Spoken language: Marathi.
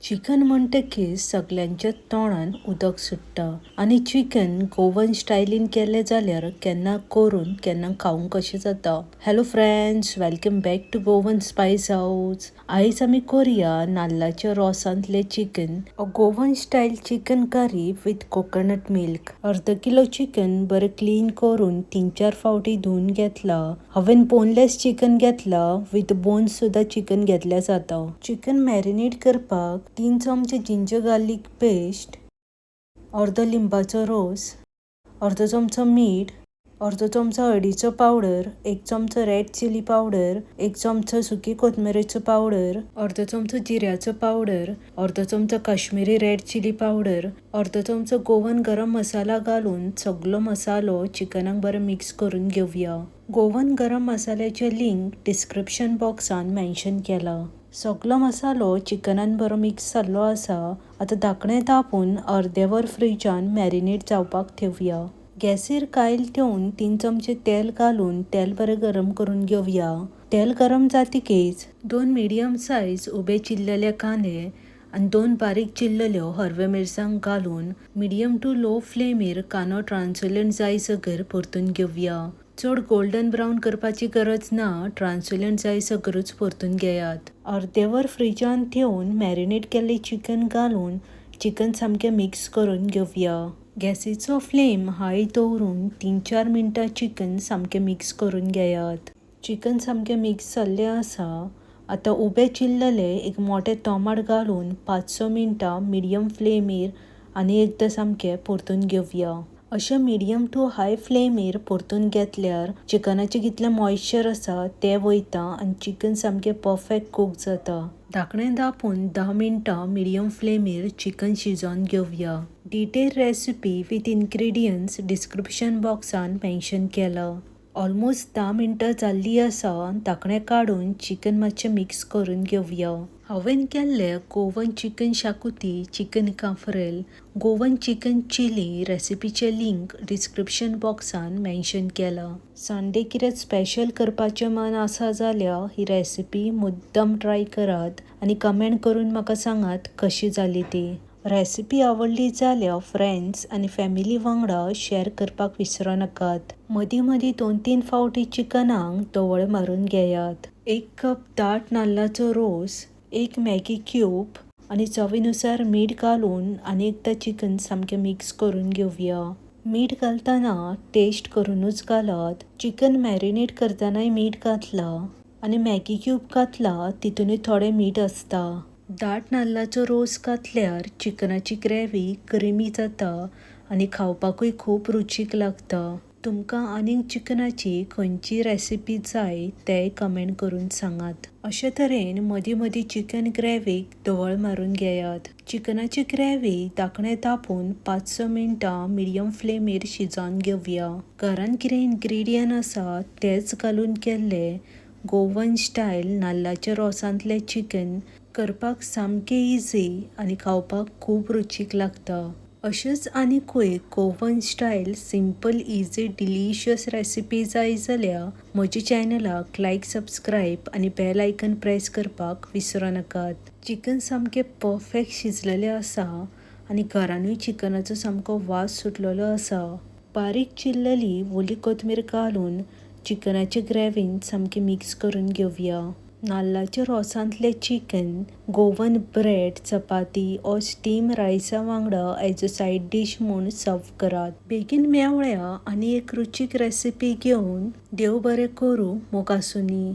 चिकन म्हणटकीर सगल्यांच्या तोंडान उदक सुट्टा आनी चिकन गोवन स्टायलीन केलें जाल्यार केन्ना करून केन्ना खावंक कशें जाता. Hello friends, welcome back to Goan Spice House. आयज आमी करुया नाल्लाच्या रोसांतले chicken. Goan style chicken curry with coconut milk. अर्द किलो चिकन बरें क्लीन करून 3-4 फावटी धुवन घेतला. हांवें बोनलेस चिकन घेतला, विथ बोन्स सुद्धा चिकन घेतल्या जाता. चिकन मॅरिनेट करपाक 3 चमचे जिंजर गार्लिक पेस्ट, अर्दो लिंबाचो रोस, अर्दो चमचो मीठ, अर्दो चमचो हळदीचो पावडर, 1 चमचो रेड चिली पावडर, 1 चमचो सुकी कोथमिरेचो पावडर, अर्दो चमचो जिऱ्याचो पावडर, अर्दो चमचो काश्मीरी रेड चिली पावडर, अर्दो चमचो गोवन गरम मसाला घालून सगळो मसालो चिकनाक बरें मिक्स करून घेवया. गोवन गरम मसाल्याचे लिंक डिस्क्रिप्शन बॉक्सान मेन्शन केला. सगळो मसालो चिकनान बरो मिक्स जाल्लो आसा. आतां धाकणें धांपून अर्दे वर फ्रिजान मॅरिनेट जावपाक ठेवया. गॅसीर कायल ठेवून 3 चमचे तेल घालून तेल बरें गरम करून घेवया. तेल गरम जातकीच 2 मिडियम सायज उबे चिल्लले कांदे आनी 2 बारीक चिल्लल्यो हरव्यो मिरसांग घालून मिडियम टू लो फ्लेमीर कांदो ट्रान्सलंट जायसर परतून घेवया. चड गोल्डन ब्रावन करपाची गरज ना, ट्रान्सलंट जायसरूच परतून घेयात. अर्दे वर फ्रिजान ठेवून मॅरिनेट केल्ले चिकन घालून चिकन सामकें मिक्स करून घेवया. गॅसीचो फ्लेम हाय दवरून 3-4 मिनटां चिकन सामकें मिक्स करून घेयात. चिकन सामकें मिक्स जाल्लें आसा. आतां उबे चिल्लले एक मोठे टोमाट घालून 5-6 मिनटां मिडियम फ्लेमीर आनी एकदां सामकें परतून घेवया. अशें मिडियम टू हाय फ्लेमीर परतून घेतल्यार चिकनाचें कितलें मॉइश्चर आसा तें वयता आनी चिकन सामकें परफेक्ट कूक जाता. धाकणें धांपून 10 मिनटां मिडियम फ्लेमीर चिकन शिजोवन घेवया. Detail recipe with ingredients description बॉक्सान मेन्शन केला. ऑलमोस्ट 10 मिनटां जाल्लीं आसा. धाकणें काडून चिकन मातशें मिक्स करून घेवया. हांवें केल्ले Goan chicken xacuti, chicken cafreal, Goan chicken chilli रेसिपीचे लिंक डिस्क्रिप्शन बॉक्सान मेन्शन केला. संडे कितें स्पेशल करपाचें मन आसा जाल्यार ही रेसिपी मुद्दम ट्राय करात आनी कमेंट करून म्हाका सांगात कशी जाली ती. रेसिपी आवडली जाल्यार फ्रेंड्स आनी फॅमिली वांगडा शेअर करपाक विसरूं नाकात. मदीं मदीं 2-3 फावटी चिकनाक धवळ मारून घेयात. 1 कप दाट नाल्लाचो रोस, 1 मॅगी क्यूब आनी चवीनुसार मीठ घालून आनी एकदां चिकन सामकें मिक्स करून घेवया. मीठ घालतना टेस्ट करूनच घालात. चिकन मॅरिनेट करतानाय मीठ घातला आनी मॅगी क्यूब घातला तितूनय थोडें मीठ आसता. दाट नाल्लाचो रोस घातल्यार चिकनाची ग्रेव्ही क्रिमी जाता आनी खावपाकूय खूब रुचीक लागता. तुमकां आनीक चिकनाची खंयची रेसिपी जाय तेंय कमेंट करून सांगात. अशे तरेन मदीं मदीं चिकन ग्रेव्हीक धवळ मारून घेयात. चिकनाची ग्रेव्ही धाकणें धांपून 5-6 मिनटां मिडियम फ्लेमीर शिजोवन घेवया. घरान कितें इन्ग्रेडियंट आसा तेच घालून केल्ले गोवन स्टायल नाल्लाच्या रोसांतले चिकन करपाक सामकें इझी आनी खावपाक खूब रुचीक लागता. अशेंच आनीकूय Goan style simple easy delicious recipe जाय जाल्यार म्हज्या चॅनलाक लायक, सबस्क्रायब आनी बेल आयकन प्रेस करपाक विसरूं नाकात. चिकन सामकें परफेक्ट शिजलेलें आसा आनी घरानूय चिकनाचो सामको वास सुटलेलो आसा. बारीक चिल्लली ओली कोथमीर घालून चिकनाच्या ग्रेव्हीन सामकें मिक्स करून घेवया. नाल्लाच्या रोसांतले चिकन गोवन ब्रेड, चपाती और स्टीम रायसा वांगडा एज अ सायड डिश म्हूण सर्व करात. बेगीन मेवळ्या आनी एक रुचीक रेसिपी घेवन. देव बरें करूं. मोग आसूं.